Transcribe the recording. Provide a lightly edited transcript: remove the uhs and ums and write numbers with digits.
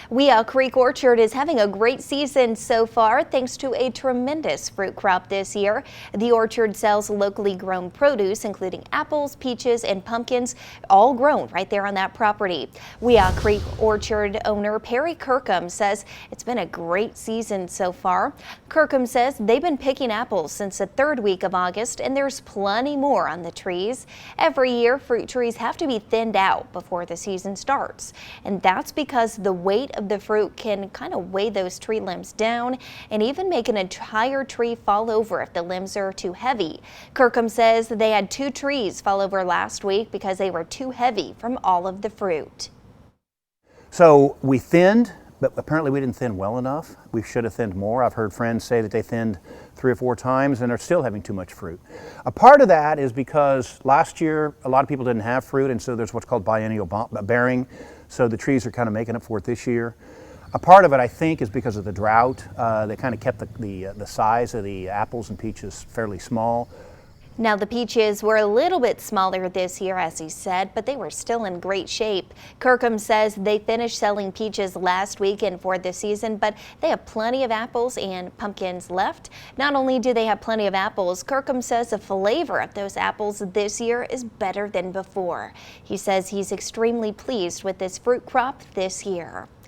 Wea Creek Orchard is having a great season so far thanks to a tremendous fruit crop this year. The orchard sells locally grown produce including apples, peaches, and pumpkins, all grown right there on that property. Wea Creek Orchard owner Perry Kirkham says it's been a great season so far. Kirkham says they've been picking apples since the third week of August and there's plenty more on the trees. Every year fruit trees have to be thinned out before the season starts, and that's because the weight of the fruit can kind of weigh those tree limbs down and even make an entire tree fall over if the limbs are too heavy. Kirkham says they had 2 trees fall over last week because they were too heavy from all of the fruit. So we thinned, but apparently we didn't thin well enough. We should have thinned more. I've heard friends say that they thinned 3 or 4 times and are still having too much fruit. A part of that is because last year a lot of people didn't have fruit, and so there's what's called biennial bearing. So the trees are kind of making up for it this year. A part of it, I think, is because of the drought. They kind of kept the size of the apples and peaches fairly small. Now the peaches were a little bit smaller this year, as he said, but they were still in great shape. Kirkham says they finished selling peaches last weekend for the season, but they have plenty of apples and pumpkins left. Not only do they have plenty of apples, Kirkham says the flavor of those apples this year is better than before. He says he's extremely pleased with this fruit crop this year.